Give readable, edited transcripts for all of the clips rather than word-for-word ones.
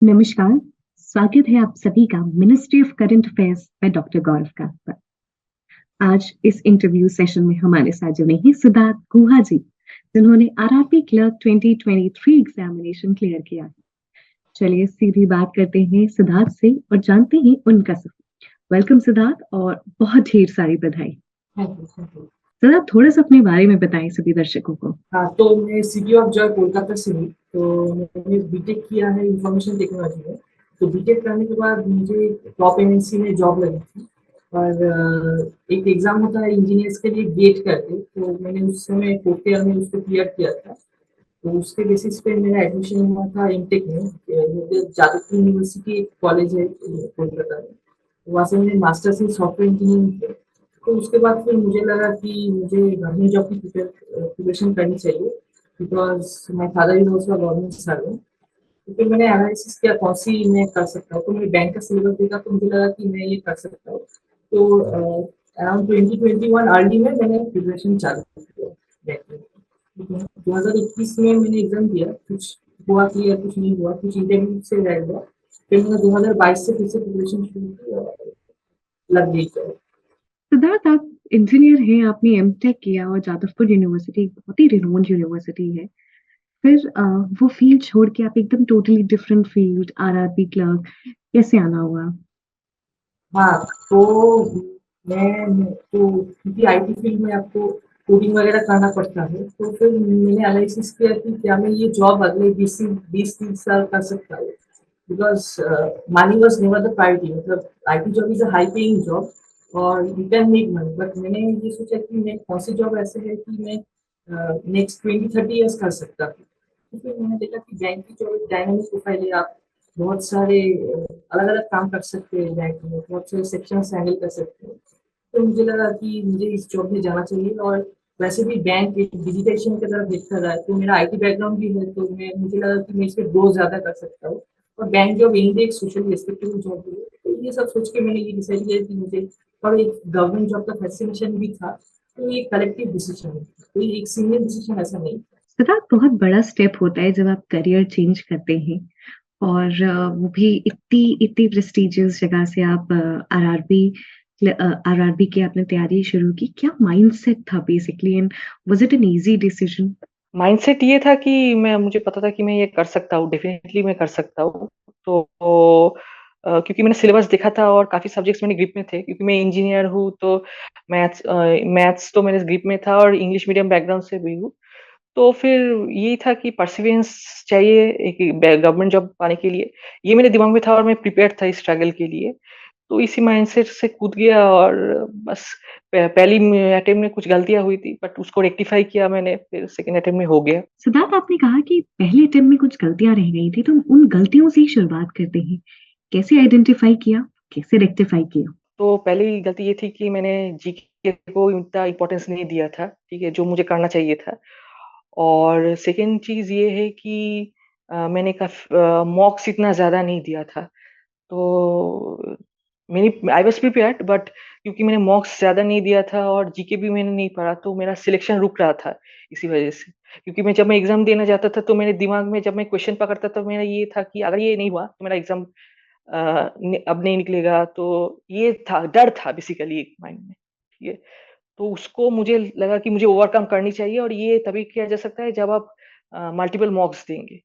नमस्कार, स्वागत है आप सभी का ministry of current affairs by doctor Gaurav का पर। आज इस इंटरव्यू सेशन में हमारे साथ जुड़े हैं सिद्धार्थ गुहा जी, जिन्होंने आरआरबी क्लर्क 2023 एग्जामिनेशन क्लियर किया है। चलिए सीधी बात करते हैं सिद्धार्थ से और जानते हैं उनका सफर। वेलकम सिद्धार्थ और बहुत ढेर सारी बधाई। Thank you. सिद्धार्थ थोड़ा सा अपने बारे में बताएं सभी दर्शकों को। हाँ, तो मैं सिटी ऑफ जॉय कोलकाता से हूँ। तो मैंने बीटेक किया है इंफॉर्मेशन टेक्नोलॉजी में। तो बीटेक करने के बाद मुझे टॉप एमएनसी में जॉब लगी थी। और एक एग्ज़ाम होता है इंजीनियर्स के लिए गेट करके, तो मैंने उस समय फोर्थ ईयर में उसको क्लियर किया था। तो उसके बेसिस पे मेरा एडमिशन हुआ था एमटेक में। जादवपुर यूनिवर्सिटी एक कॉलेज है कोलकाता में। वहाँ से मैंने मास्टर्स इन सॉफ्टवेयर इंजीनियरिंग किया। तो उसके बाद फिर मुझे लगा कि मुझे गवर्नमेंट जॉब की प्रिपरेशन करनी चाहिए, because my father is also government servant. तो फिर मैंने एनालिसिस किया कौन सी मैं कर सकता हूँ। तो मैंने बैंक का सिलेबस देखा तो मुझे लगा कि मैं ये कर सकता हूँ। तो अराउंड 2021 अर्ली में मैंने प्रिपरेशन चालू किया बैंक में। 2021 में मैंने एग्जाम दिया, कुछ हुआ क्लियर, कुछ नहीं हुआ, कुछ इंटरव्यू से रह गया। फिर मैंने 2022 से फिर से प्रिपरेशन शुरू की और लग गई जॉब। सिद्धार्थ, आप इंजीनियर हैं, आपने एमटेक किया और जादवपुर यूनिवर्सिटी बहुत ही रिनोन्ड यूनिवर्सिटी है। फिर वो फील्ड छोड़ के आप एकदम totally different field RRB clerk कैसे आना हुआ? हाँ, तो मैं तो क्योंकि आईटी फील्ड में आपको कोडिंग वगैरह करना पड़ता है, तो फिर मैंने एनालिसिस किया कि क्या मैं ये जॉब अगले 20-30 साल कर सकता हूँ। Because money was never the priority. मतलब IT job is a high paying job और you can make money, but मैंने ये सोचा कि मैं कौन सी जॉब ऐसे है कि मैं नेक्स्ट 20-30 ईयर्स कर सकता हूँ। तो फिर मैंने देखा कि बैंक की जो डायनामिक प्रोफाइल है, आप बहुत सारे अलग अलग काम कर सकते हैं बैंक में, बहुत सारे सेक्शन हैंडल कर सकते हैं। तो मुझे लगा कि मुझे इस जॉब में जाना चाहिए। और वैसे भी बैंक एक डिजिटाइजेशन की तरफ देख रहा है, तो मेरा आईटी बैकग्राउंड भी है, तो मैं मुझे लगा कि मैं इस पर ग्रो ज़्यादा कर सकता हूँ। और बैंक जॉब एनी एक सोशल रेस्पेक्टेबल जॉब है। तो ये सब सोच के मैंने ये डिसाइड किया कि मुझे, और एक गवर्नमेंट जॉब का फैसिनेशन भी था। तो ये कलेक्टिव डिसीजन है, कोई एक सिंगल डिसीजन ऐसा नहीं। सिद्धार्थ, बहुत बड़ा स्टेप होता है जब आप करियर चेंज करते हैं और वो भी इतनी इतनी प्रेस्टिजियस जगह से आप आरआरबी की आपने तैयारी शुरू की। क्या माइंडसेट था basically and was it an easy decision? Mindset ये था कि मुझे पता था कि मैं ये कर सकता हूँ, डेफिनेटली मैं कर सकता हूँ। तो क्योंकि मैंने सिलेबस देखा था और काफ़ी सब्जेक्ट्स मेरे ग्रिप में थे, क्योंकि मैं इंजीनियर हूँ, तो मैथ्स तो मेरे ग्रिप में था और इंग्लिश मीडियम बैकग्राउंड से भी हूँ। तो फिर यही था कि परसिवियरेंस चाहिए एक गवर्नमेंट जॉब पाने के लिए। ये मेरे दिमाग में था और मैं प्रिपेयर्ड था इस स्ट्रगल के लिए। तो इसी माइंडसेट से कूद गया और बस पहली अटेम्प्ट में कुछ गलतियाँ हुई थी, बट उसको रेक्टिफाई किया मैंने, फिर सेकंड अटेम्प्ट में हो गया। सिद्धार्थ, आपने कहा कि पहले अटेम्प्ट में कुछ गलतियां रह गई थी, तो उन गलतियों से ही शुरुआत करते हैं। कैसे आइडेंटिफाई किया, कैसे रेक्टिफाई किया? तो पहली गलती ये थी कि मैंने जीके को इतना इम्पोर्टेंस नहीं दिया था, ठीक है, जो मुझे करना चाहिए था। और सेकंड चीज़ ये है कि मैंने मॉक्स इतना ज़्यादा नहीं दिया था। तो मेरी आई वाज़ प्रिपेयर्ड, बट क्योंकि मैंने मॉक्स ज़्यादा नहीं दिया था और जीके भी मैंने नहीं पढ़ा, तो मेरा सिलेक्शन रुक रहा था इसी वजह से। क्योंकि जब मैं एग्ज़ाम देने जाता था, तो मेरे दिमाग में जब मैं क्वेश्चन पकड़ता था, मेरा ये था कि अगर ये नहीं हुआ तो मेरा एग्ज़ाम अब नहीं निकलेगा। तो ये था, डर था बेसिकली माइंड में, ठीक है। तो उसको मुझे लगा कि मुझे ओवरकम करनी चाहिए, और ये तभी किया जा सकता है जब आप मल्टीपल मॉक्स देंगे।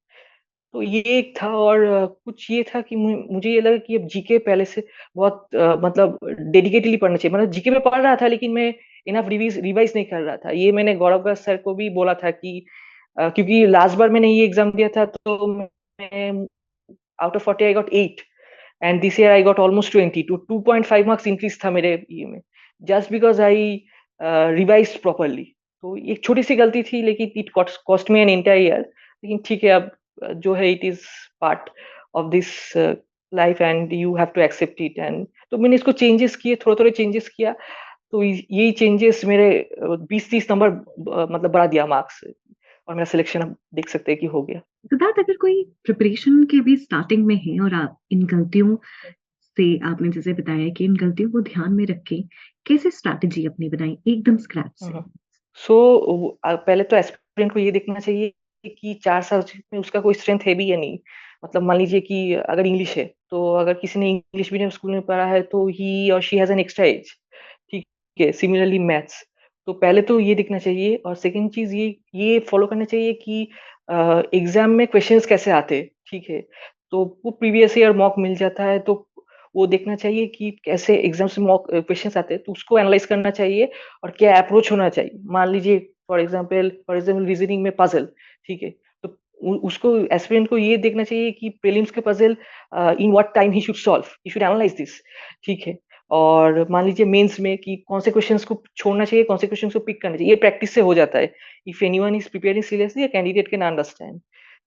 तो ये एक था। और कुछ ये था कि मुझे ये लगा कि अब जीके पहले से बहुत मतलब डेडिकेटली पढ़ना चाहिए। मतलब जीके में पढ़ रहा था, लेकिन मैं इनफ रिवाइज नहीं कर रहा था। ये मैंने गौरव सर को भी बोला था कि क्योंकि लास्ट बार मैंने ये एग्जाम दिया था, तो मैं out of 40 I got 8, and this year I got almost 20, तो 2.5 मार्क्स इंक्रीज था मेरे ये में, just because I revise properly. तो एक छोटी सी गलती थी, लेकिन it cost me an entire year. लेकिन ठीक है, अब जो है it is part of this life and you have to accept it. And तो मैंने इसको चेंजेस किए, थोड़े थोड़े चेंजेस किया। तो यही चेंजेस मेरे 20-30 नंबर मतलब बढ़ा दिया मार्क्स, और मेरा सिलेक्शन अब देख सकते हैं कि हो गया। सिद्धार्थ, अगर कोई प्रिपरेशन के भी स्टार्टिंग में है और आप इन गलतियों से, आपने जैसे बताया कि इन गलतियों को ध्यान में रख के कैसे स्ट्रैटेजी अपनी बनाई एकदम स्क्रैच से? सो पहले तो एस्पिरेंट को ये देखना चाहिए कि 4 सब्जेक्ट में उसका कोई स्ट्रेंथ है भी या नहीं। मतलब मान लीजिए कि अगर इंग्लिश है, तो अगर किसी ने इंग्लिश मीडियम स्कूल में पढ़ा है तो ही और she has an extra edge, ठीक है। सिमिलरली मैथ्स, तो पहले तो ये दिखना चाहिए, और सेकंड चीज ये फॉलो करना चाहिए कि एग्जाम में क्वेश्चंस कैसे आते हैं, ठीक है। तो वो प्रीवियस ईयर मॉक मिल जाता है, तो वो देखना चाहिए कि कैसे एग्जाम से मॉक क्वेश्चंस आते हैं, तो उसको एनालाइज करना चाहिए और क्या अप्रोच होना चाहिए। मान लीजिए फॉर एग्जाम्पल रीजनिंग में पजल, ठीक है। तो उसको एस्पिरेंट को ये देखना चाहिए कि प्रीलिम्स के puzzle in what time he should solve, he should analyse this, ठीक है। और मान लीजिए मेंस में कि कौन से क्वेश्चंस को छोड़ना चाहिए, कौन से क्वेश्चंस को पिक करना चाहिए, ये प्रैक्टिस से हो जाता है। If anyone is preparing seriously, a candidate can understand,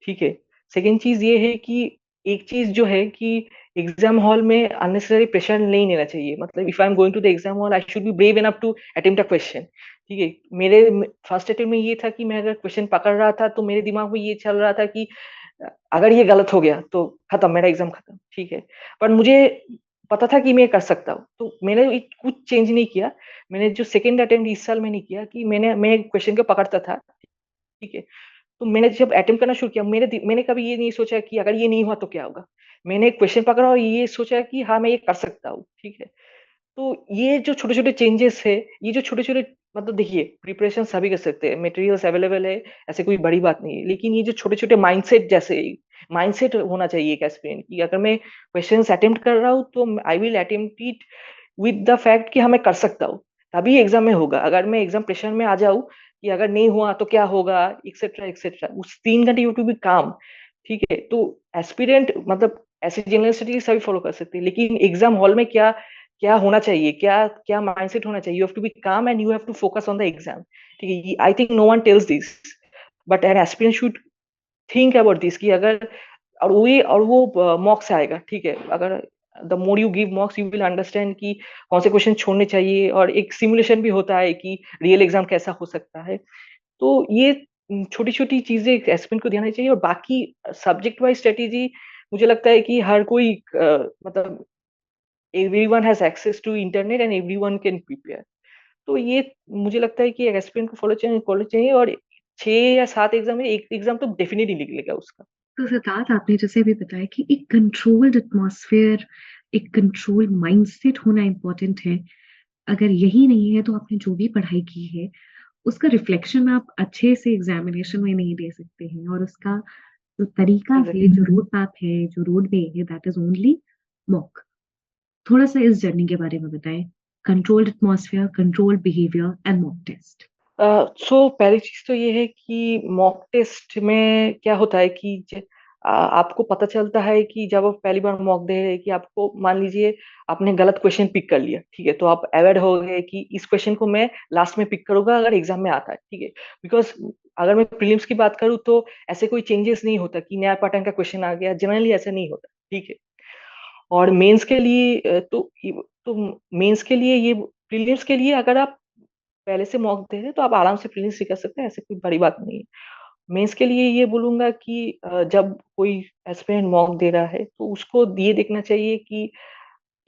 ठीक है। सेकंड चीज ये है कि एक चीज जो है कि एग्जाम हॉल में अननेसेसरी प्रेशर नहीं लेना चाहिए। मतलब if I am going to the exam hall, I should be brave enough to attempt a question, ठीक है। मेरे फर्स्ट अटेम्प्ट में ये था कि मैं अगर क्वेश्चन पकड़ रहा था तो मेरे दिमाग में ये चल रहा था कि अगर ये गलत हो गया तो खत्म, मेरा एग्जाम खत्म, ठीक है। पर मुझे पता था कि मैं कर सकता हूँ, तो मैंने कुछ चेंज नहीं किया। मैंने जो सेकंड अटेम्प्ट इस साल मैंने किया कि मैं क्वेश्चन को पकड़ता था, ठीक है। तो मैंने जब अटेम्प्ट करना शुरू किया, मैंने कभी ये नहीं सोचा कि अगर ये नहीं हुआ तो क्या होगा। मैंने क्वेश्चन पकड़ा और ये सोचा कि हाँ मैं ये कर सकता हूँ, ठीक है। तो ये जो छोटे छोटे चेंजेस है, ये जो छोटे छोटे, मतलब देखिए प्रिपरेशन सभी कर सकते हैं, मटेरियल्स अवेलेबल है, ऐसे कोई बड़ी बात नहीं है। लेकिन ये जो छोटे छोटे माइंडसेट, जैसे माइंडसेट होना चाहिए एक एस्पिरेंट की, अगर मैं क्वेश्चन अटेम्प्ट कर रहा हूँ तो I will attempt it with the fact कि हाँ मैं कर सकता हूँ, तभी एग्जाम में होगा। अगर मैं एग्जाम प्रेशर में आ जाऊँ कि अगर नहीं हुआ तो क्या होगा, एक्सेट्रा एक्सेट्रा, उस 3 घंटे यू टू बी काम, ठीक है। तो एस्पिरेंट मतलब ऐसे जनरल सभी फॉलो कर सकते हैं, लेकिन एग्जाम हॉल में क्या क्या होना चाहिए, क्या क्या माइंडसेट होना चाहिए, you have to be calm and you have to focus on the exam, ठीक है। I think no one tells this, but an aspirant should think about this कि अगर, और वो मॉक्स से आएगा, ठीक है। अगर the more you give मॉक्स, you will understand कि कौन से क्वेश्चन छोड़ने चाहिए, और एक सिमुलेशन भी होता है कि रियल एग्जाम कैसा हो सकता है। तो ये छोटी छोटी चीजें एस्पिरेंट को ध्यान देनी चाहिए। और बाकी सब्जेक्ट वाइज स्ट्रेटेजी, मुझे लगता है कि हर कोई मतलब everyone has access to internet and everyone can prepare. तो ये मुझे लगता है कि एस्पिरेंट को फॉलो चाहिए, और 6 या 7 एग्जाम में एक एग्जाम तो डेफिनेटली निकलेगा उसका। तो सिद्धार्थ, आपने जैसे भी बताया कि एक कंट्रोल्ड एटमॉस्फेयर, एक कंट्रोल्ड माइंडसेट होना इम्पोर्टेंट है। अगर यही नहीं है तो आपने जो भी पढ़ाई की है उसका रिफ्लेक्शन आप अच्छे से एग्जामिनेशन में नहीं दे सकते हैं, और उसका जो तरीका है, एग्जैक्टली। जो रोड मैप है, जो रोड वे है, दैट इज ओनली मॉक। थोड़ा सा इस जर्नी के बारे में बताएं। Controlled atmosphere, controlled behaviour and mock test. So पहली चीज तो ये है कि मॉक टेस्ट में क्या होता है कि आपको पता चलता है कि जब आप पहली बार मॉक दे रहे हैं कि आपको, मान लीजिए आपने गलत क्वेश्चन पिक कर लिया, ठीक है। तो आप अवेयर हो गए कि इस क्वेश्चन को मैं लास्ट में पिक करूंगा अगर एग्जाम में आता है, ठीक है। बिकॉज अगर मैं प्रीलिम्स की बात करूँ तो ऐसे कोई चेंजेस नहीं होता कि नया पैटर्न का क्वेश्चन आ गया, जनरली ऐसा नहीं होता, ठीक है। और मेंस के लिए तो मेंस के लिए ये, प्रीलिम्स के लिए अगर आप पहले से मॉक दे रहे हैं तो आप आराम से प्रीलिम्स भी कर सकते हैं, ऐसे कोई बड़ी बात नहीं है। मेंस के लिए ये बोलूंगा कि जब कोई एस्पिरेंट मॉक दे रहा है तो उसको ये देखना चाहिए कि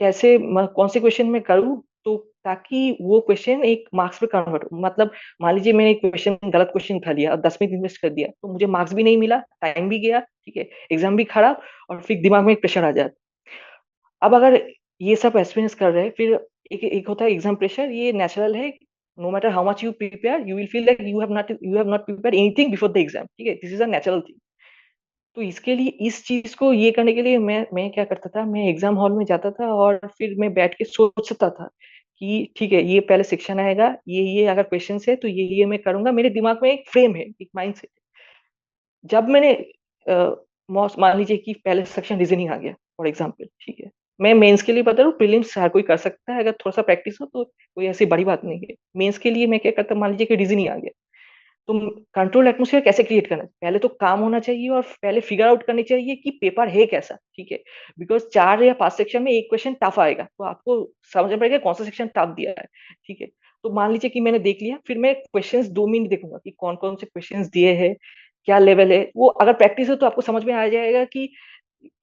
कैसे कौन से क्वेश्चन में करूँ, तो ताकि वो क्वेश्चन एक मार्क्स पे कन्वर्ट हो। मतलब मान लीजिए मैंने क्वेश्चन गलत क्वेश्चन उठा लिया और 10 मिनट इन्वेस्ट कर दिया, तो मुझे मार्क्स भी नहीं मिला, टाइम भी गया, ठीक है, एग्जाम भी खराब, और फिर दिमाग में एक प्रेशर आ जाता। अब अगर ये सब एक्सपीरियंस कर रहे हैं, फिर एक एक होता है एग्जाम प्रेशर, ये नेचुरल है। No matter how much you prepare, you will feel like you have not prepare anything before the exam, ठीक है। This is a natural thing. तो इसके लिए, इस चीज को ये करने के लिए मैं क्या करता था, मैं एग्जाम हॉल में जाता था और फिर मैं बैठ के सोचता था कि ठीक है, ये पहले सेक्शन आएगा, ये अगर क्वेश्चन है तो ये मैं करूंगा। मेरे दिमाग में एक फ्रेम है, एक माइंड सेट। जब मैंने मान लीजिए कि पहले सेक्शन रीजनिंग आ गया फॉर एग्जाम्पल, ठीक है। मैं मेंस के लिए बता रहा हूँ, प्रीलिम्स हर कोई कर सकता है, अगर थोड़ा सा प्रैक्टिस हो तो कोई ऐसी बड़ी बात नहीं है। मेंस के लिए मैं क्या करता, मान लीजिए कि रीजनिंग आ गया, तो कंट्रोल एटमोसफियर कैसे क्रिएट करना है, पहले तो काम होना चाहिए और पहले फिगर आउट करनी चाहिए कि पेपर है कैसा, ठीक है। बिकॉज 4 या 5 सेक्शन में एक क्वेश्चन टफ आएगा, तो आपको समझना पड़ेगा कौन सा सेक्शन टफ दिया है, ठीक है। तो मान लीजिए कि मैंने देख लिया, फिर मैं क्वेश्चंस 2 मिनट देखूंगा कि कौन कौन से क्वेश्चंस दिए हैं, क्या लेवल है। वो अगर प्रैक्टिस हो तो आपको समझ में आ जाएगा कि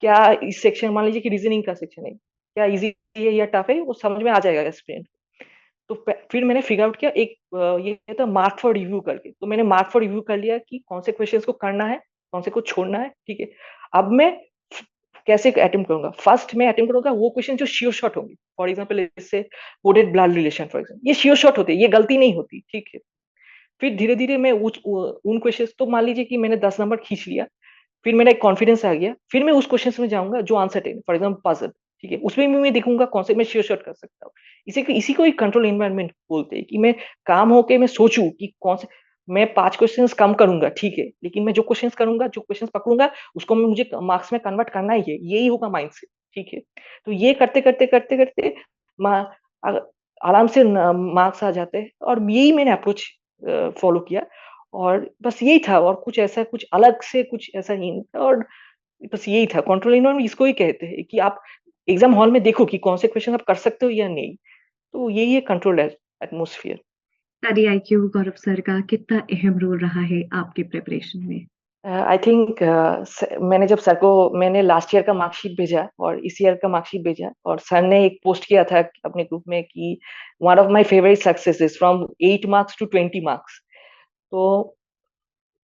क्या इस सेक्शन, मान लीजिए कि रीजनिंग का सेक्शन है, क्या इजी है या टफ है, वो समझ में आ जाएगा स्टूडेंट। तो फिर मैंने फिगर आउट किया, एक ये था मार्क फॉर रिव्यू करके। तो मैंने मार्क फॉर रिव्यू कर लिया कि कौन से क्वेश्चंस को करना है, कौन से को छोड़ना है, ठीक है। अब मैं कैसे अटेम्प्ट करूंगा? फर्स्ट मैं अटेम्प्ट करूंगा वो क्वेश्चन जो श्योर शॉट होंगे। फॉर एग्जाम्पल इससे coded blood relation, for example, ये श्योर शॉट होते हैं, ये गलती नहीं होती, ठीक है। फिर धीरे धीरे मैं उन क्वेश्चन, तो मान लीजिए कि मैंने 10 नंबर खींच लिया, फिर मेरा एक कॉन्फिडेंस आ गया, फिर मैं उस क्वेश्चन में जाऊंगा जो answer ten, for example puzzle, ठीक है, उसमें भी मैं देखूंगा कौन से मैं श्योर शॉट कर सकता हूँ। इसी को एक कंट्रोल एनवायरनमेंट बोलते हैं, कि मैं काम होके मैं सोचूं कि कौन से, मैं 5 क्वेश्चंस कम करूंगा, ठीक है, लेकिन मैं जो क्वेश्चंस करूंगा, जो क्वेश्चंस पकड़ूंगा, उसको मुझे मार्क्स में कन्वर्ट करना ही है, यही होगा माइंडसेट, ठीक है। तो ये करते करते करते करते आराम से मार्क्स आ जाते हैं, और यही मैंने अप्रोच फॉलो किया, और बस यही था, और कुछ ऐसा, कुछ अलग से कुछ ऐसा नहीं था, और बस यही था कंट्रोल एनवायरनमेंट, इसको ही कहते हैं कि आप एग्जाम हॉल में देखो कि कौन से क्वेश्चन आप कर सकते हो या नहीं। तो यही है कंट्रोल्ड एटमोस्फियर। स्टडी आईक्यू गौरव सर का कितना अहम रोल रहा है आपके प्रिपरेशन में? आई थिंक मैंने जब सर को, मैंने लास्ट ईयर का मार्कशीट भेजा और इस ईयर का मार्कशीट भेजा, और सर ने एक पोस्ट किया था अपने ग्रुप में कि one of my favourite successes from 8 marks to 20 marks. तो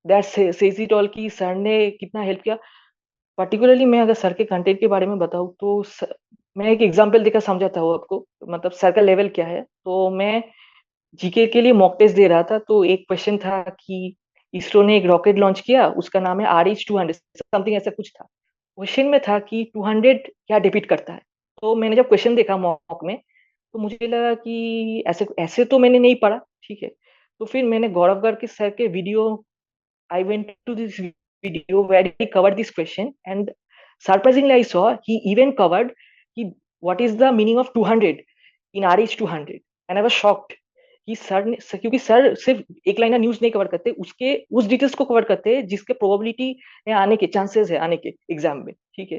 दैट सेज इट ऑल कि सर ने कितना हेल्प किया। पर्टिकुलरली मैं अगर सर के कंटेंट के बारे में बताऊँ तो मैं एक एग्जांपल देकर समझाता हूँ आपको, मतलब सर का लेवल क्या है। तो मैं जीके के लिए मॉक टेस्ट दे रहा था, तो एक क्वेश्चन था कि इसरो ने एक रॉकेट लॉन्च किया, उसका नाम है RH-200, समथिंग ऐसा कुछ था। क्वेश्चन में था कि 200 क्या डिपिक्ट करता है। तो मैंने जब क्वेश्चन देखा मॉक में, तो मुझे लगा कि ऐसे ऐसे तो मैंने नहीं पढ़ा, ठीक है। तो फिर मैंने गौरव गर्ग के सर के video, I went to this video where he covered this question, and surprisingly, I saw he even covered what is the meaning of 200 in RH-200, and I was shocked कि सर ने, क्योंकि sir सिर्फ एक liner news नहीं cover करते, उसके उस details को कवर करते हैं जिसके प्रोबेबिलिटी है आने के, चांसेस है आने के एग्जाम में, ठीक है।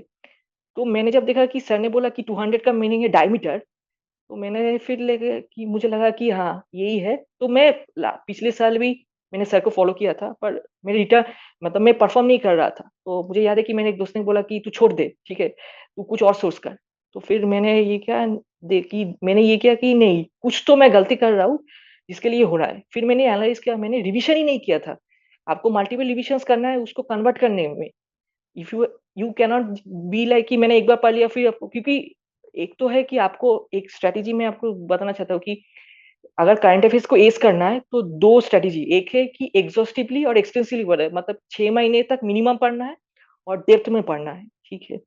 तो मैंने जब देखा कि सर ने बोला कि 200 का मीनिंग है डायमीटर, तो मैंने फिर लगे कि मुझे लगा कि हाँ यही है। तो मैं पिछले साल भी मैंने सर को फॉलो किया था, पर मेरे रिटर्न, मतलब मैं परफॉर्म नहीं कर रहा था। तो मुझे याद है कि मैंने एक दोस्त ने बोला कि तू छोड़ दे, ठीक है, तू कुछ और सोर्स कर। तो फिर मैंने ये क्या, देखी मैंने ये किया कि नहीं, कुछ तो मैं गलती कर रहा हूँ जिसके लिए हो रहा है। फिर मैंने एनालाइज किया, मैंने रिविजन ही नहीं किया था। आपको मल्टीपल रिविजन करना है उसको कन्वर्ट करने में। If you can not be like कि मैंने एक बार पढ़ लिया फिर आपको, क्योंकि एक तो है कि आपको एक स्ट्रेटेजी में आपको बताना चाहता हूँ कि अगर करंट अफेयर्स को एस करना है तो दो स्ट्रेटेजी, एक है कि एग्जॉस्टिवली और एक्सटेंसिवली पढ़ना है, मतलब 6 महीने तक मिनिमम पढ़ना है और डेप्थ में पढ़ना है, ठीक है।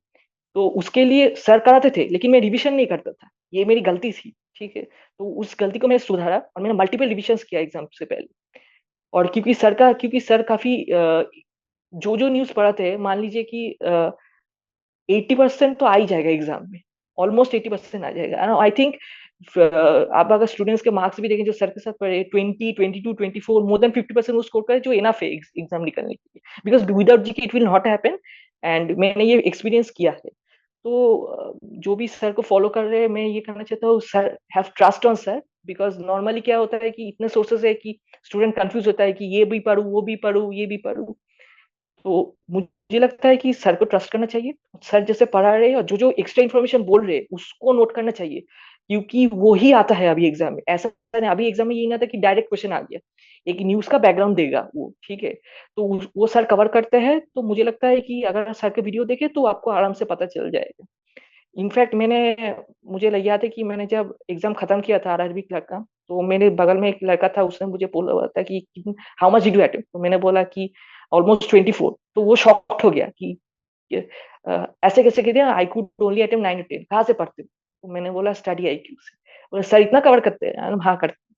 तो उसके लिए सर कराते थे, लेकिन मैं रिविजन नहीं करता था, ये मेरी गलती थी, ठीक है। तो उस गलती को मैंने सुधारा और मैंने मल्टीपल रिविजन किया एग्जाम से पहले। और क्योंकि सर काफी जो जो न्यूज पढ़ाते हैं, मान लीजिए कि 80% तो आ ही जाएगा एग्जाम में, ऑलमोस्ट 80% आ जाएगा। आई थिंक आप अगर स्टूडेंट्स के मार्क्स भी देखें जो सर के साथ पढ़े, 20, 22, 24, मोर देन 50% वो स्कोर करे, जो इनफ है एग्जाम निकलने के लिए, because without GK it will not happen, and मैंने ये एक्सपीरियंस किया है। तो जो भी सर को फॉलो कर रहे हैं, मैं ये कहना चाहता हूँ, sir have trust on sir, because normally क्या होता है कि इतने सोर्सेज है कि स्टूडेंट कंफ्यूज होता है कि ये भी पढ़ू, वो भी पढ़ू, ये भी पढ़ू। तो मुझे लगता है कि सर को ट्रस्ट करना चाहिए, सर जैसे पढ़ा रहे हैं और जो जो एक्स्ट्रा इन्फॉर्मेशन बोल रहे हैं उसको नोट करना चाहिए, क्योंकि वो ही आता है अभी एग्जाम में। ऐसा नहीं, अभी एग्जाम में ये नहीं आता कि डायरेक्ट क्वेश्चन आ गया, एक न्यूज का बैकग्राउंड देगा वो, ठीक है। तो वो सर कवर करते हैं, तो मुझे लगता है कि अगर सर के वीडियो देखे तो आपको आराम से पता चल जाएगा। इनफैक्ट मुझे याद है कि मैंने जब एग्जाम खत्म किया था RRB क्लर्क का, तो मेरे बगल में एक लड़का था, उसने मुझे बोला हुआ था कि how much did you attempt, तो मैंने बोला कि ऑलमोस्ट 24। तो वो शॉक्ड हो गया कि ऐसे कैसे कहते हैं, I could only attempt 9 or 10, कहाँ से पढ़ते हो? तो मैंने बोला स्टडी आईक्यू से। बोला सर इतना कवर करते हैं? हाँ करते।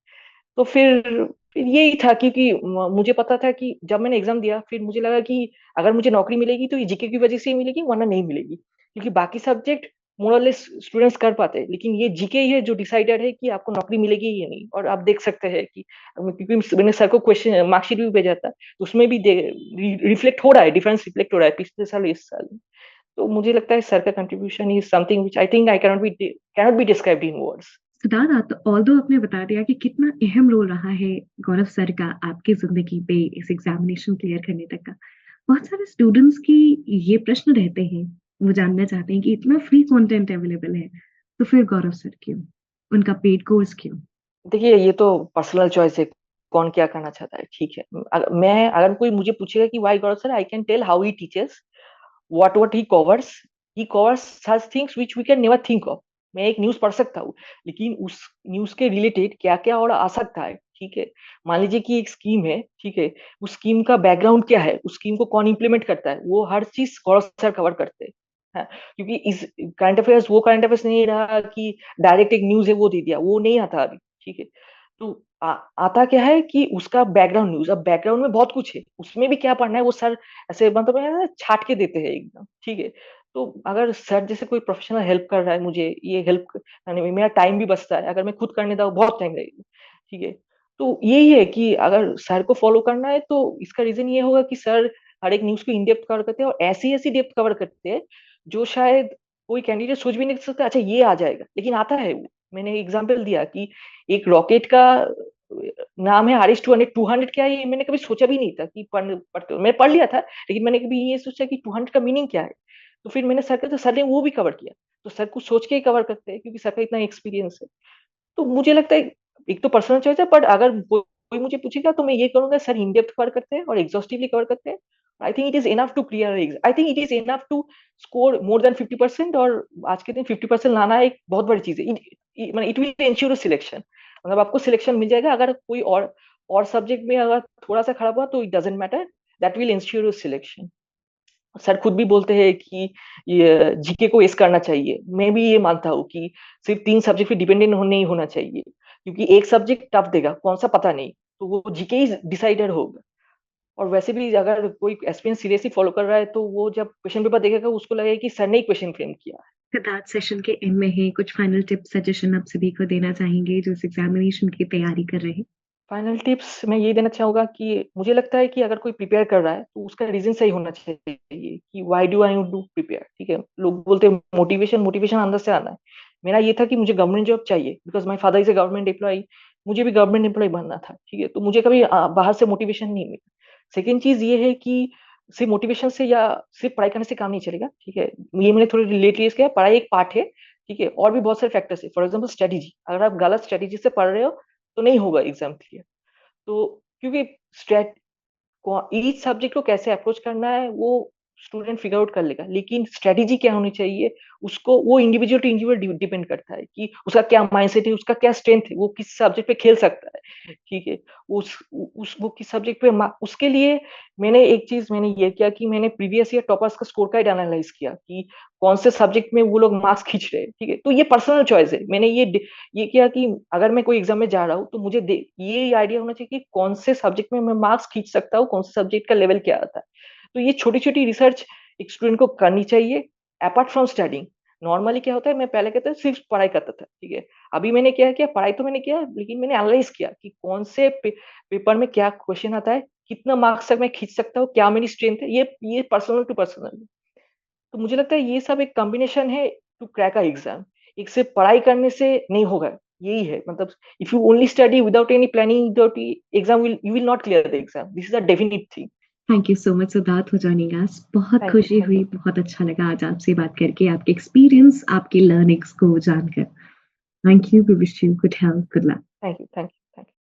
तो फिर यही था, क्योंकि मुझे पता था कि जब मैंने एग्जाम दिया, फिर मुझे लगा कि अगर मुझे नौकरी मिलेगी तो ये जीके की वजह से ही मिलेगी, वरना नहीं मिलेगी, क्योंकि बाकी सब्जेक्ट मोरलेस स्टूडेंट्स कर पाते हैं, लेकिन ये जीके ही है जो डिसाइडेड है कि आपको नौकरी मिलेगी या नहीं। और आप देख सकते हैं कि क्योंकि मैंने सर को क्वेश्चन मार्कशीट भी भेजा था, तो उसमें भी रिफ्लेक्ट हो रहा है, डिफरेंस रिफ्लेक्ट हो रहा है पिछले साल इस साल। तो मुझे लगता है सर का contribution is something which I think I cannot be described in words. Siddharth, although आपने बता दिया कि कितना अहम रोल रहा है गौरव सर का आपकी जिंदगी पे इस एग्जामिनेशन क्लियर करने तक का, बहुत सारे स्टूडेंट्स की ये प्रश्न रहते हैं, वो जानना चाहते हैं कि इतना फ्री कंटेंट अवेलेबल है, तो फिर गौरव सर क्यों, उनका पेड कोर्स क्यों? देखिए ये तो पर्सनल चॉइस है, कौन क्या करना चाहता है, ठीक है। अगर कोई मुझे पूछेगा कि why Gaurav sir, I can tell how he teaches, what he covers, he covers such things which we can never think of. मैं एक न्यूज़ पढ़ सकता हूँ, लेकिन उस न्यूज़ के रिलेटेड क्या-क्या और आ सकता है, ठीक है? मान लीजिए कि एक स्कीम है, ठीक है? उस स्कीम का बैकग्राउंड क्या है? उस स्कीम को कौन इम्प्लीमेंट करता है? वो हर चीज़ गौर सर कवर करते हैं। हाँ, क्योंकि इस करंट अफेयर्स वो करंट अफेयर्स नहीं रहा कि डायरेक्ट एक न्यूज़ है वो दे दिया, वो नहीं आता अभी, ठीक है? तो आता क्या है कि उसका बैकग्राउंड न्यूज़, अब बैकग्राउंड में बहुत कुछ है, उसमें भी क्या पढ़ना है वो सर ऐसे मतलब है ना छाट के देते हैं एकदम, ठीक है? तो अगर सर जैसे कोई प्रोफेशनल हेल्प कर रहा है मुझे, ये हेल्प करने में मेरा टाइम भी बचता है, अगर मैं खुद करने जाऊँ बहुत टाइम लगेगा, ठीक है? तो यही है कि अगर सर को फॉलो करना है तो इसका रीज़न ये होगा कि सर हर एक न्यूज़ को इन डेप्थ कवर करते हैं और ऐसी-ऐसी डेप्थ कवर करते हैं, जो शायद कोई कैंडिडेट सोच भी नहीं सकता अच्छा ये आ जाएगा, लेकिन आता है वो। मैंने एग्ज़ाम्पल दिया कि एक रॉकेट का नाम है आरएस 200, 200 क्या है ये मैंने कभी सोचा भी नहीं था कि पढ़ते मैंने पढ़ लिया था, लेकिन मैंने कभी ये सोचा कि 200 का मीनिंग क्या है? तो फिर मैंने सर का तो सर ने वो भी कवर किया। तो सर कुछ सोच के ही कवर करते हैं क्योंकि सर का इतना एक्सपीरियंस है। तो मुझे लगता है एक तो पर्सनल चॉइस है बट अगर कोई मुझे पूछेगा तो मैं ये करूँगा सर इन डेप्थ कवर करते हैं और एग्ज़ॉस्टिवली कवर करते हैं। I think it is enough to clear I think it is enough to score more than 50% और आज के दिन 50% लाना एक बहुत बड़ी चीज़ है। मतलब इट विल एंश्योर सिलेक्शन मतलब आपको सिलेक्शन मिल जाएगा अगर कोई और सब्जेक्ट में अगर थोड़ा-सा खराब हुआ तो it doesn't matter that will ensure your selection. Sir खुद भी बोलते हैं कि ये जीके को एस करना चाहिए। मैं भी ये मानता हूँ कि सिर्फ़ 3 सब्जेक्ट पे डिपेंडेंट नहीं होना चाहिए, क्योंकि एक सब्जेक्ट टफ देगा, कौन-सा पता नहीं, तो वो जीके ही डिसाइडर होगा। और वैसे भी अगर कोई एस्पिरेंट सीरियसली फॉलो कर रहा है, तो वो जब क्वेश्चन पेपर देखेगा उसको लगेगा कि सर ने ही क्वेश्चन फ्रेम किया है। सिद्धार्थ, सेशन के एंड में है, कुछ फाइनल टिप्स, सजेशन आप सभी को देना चाहेंगे जो इस एग्ज़ामिनेशन की तैयारी कर रहे हैं? फाइनल टिप्स मैं ये देना चाहूँगा कि मुझे लगता है कि अगर कोई प्रिपेयर कर रहा है, तो उसका रीज़न सही होना चाहिए कि why do I do prepare, ठीक है? लोग बोलते हैं मोटिवेशन अंदर से आना है। मेरा ये था कि मुझे गवर्नमेंट जॉब चाहिए because my father is a government employee, मुझे भी गवर्नमेंट एम्प्लॉयी बनना था, ठीक है? तो मुझे कभी बाहर से मोटिवेशन नहीं मिला। सेकंड चीज़ ये है कि सिर्फ़ मोटिवेशन से या सिर्फ़ पढ़ाई करने से काम नहीं चलेगा, ठीक है? ये मैंने थोड़ी रिलेट किया, पढ़ाई एक पार्ट है, ठीक है? और भी बहुत सारे फैक्टर्स हैं। फॉर एग्ज़ाम्पल स्ट्रैटेजी, अगर आप गलत स्ट्रैटेजी से पढ़ रहे हो, तो नहीं होगा एग्ज़ाम क्लियर। तो क्योंकि स्ट्रेट को ईच सब्जेक्ट को कैसे अप्रोच करना है वो स्टूडेंट फिगर आउट कर लेगा। लेकिन स्ट्रैटेजी क्या होनी चाहिए उसको वो इंडिविजुअल टू इंडिविजुअल डिपेंड करता है कि उसका क्या माइंडसेट है, उसका क्या स्ट्रेंथ है, वो किस सब्जेक्ट पे खेल सकता है, ठीक है? उस वो किस सब्जेक्ट पे मा उसके लिए मैंने एक चीज़ मैंने ये किया कि मैंने प्रीवियस ईयर टॉपर्स का स्कोर कार्ड एनालाइज़ किया कि कौन से सब्जेक्ट में वो लोग मार्क्स खींच रहे हैं, ठीक है? तो ये पर्सनल चॉइस है। मैंने ये किया कि अगर मैं कोई एग्ज़ाम में जा रहा हूँ, तो मुझे ये आइडिया होना चाहिए कि कौन से सब्जेक्ट में मैं मार्क्स खींच सकता हूँ, कौन से सब्जेक्ट का लेवल क्या आता है। तो ये छोटी-छोटी रिसर्च एक स्टूडेंट को करनी चाहिए अपार्ट फ्रॉम स्टडीइंग। नॉर्मली क्या होता है मैं पहले कहता सिर्फ पढ़ाई करता था, ठीक है? अभी मैंने क्या किया पढ़ाई तो मैंने किया लेकिन मैंने एनालाइज़ किया कि कौन से पेपर में क्या क्वेश्चन आता है, कितना मार्क्स तक मैं खींच सकता हूँ, क्या मेरी स्ट्रेंथ है, ये पर्सनल टू पर्सनल है। तो मुझे लगता है ये सब एक कॉम्बिनेशन है टू क्रैक अ एग्जाम। एक सिर्फ पढ़ाई करने से नहीं होगा, यही है मतलब if you only study without any planning without exam will you will not clear the exam. This is a definite thing. Thank you so much Siddharth for joining us. बहुत थैंक यू, खुशी थैंक हुई, you, बहुत अच्छा लगा आज आपसे बात करके, आपके एक्सपीरियंस, आपकी लर्निंग्स को जानकर। Thank you, we wish you good health, good luck. Thank you, thank you.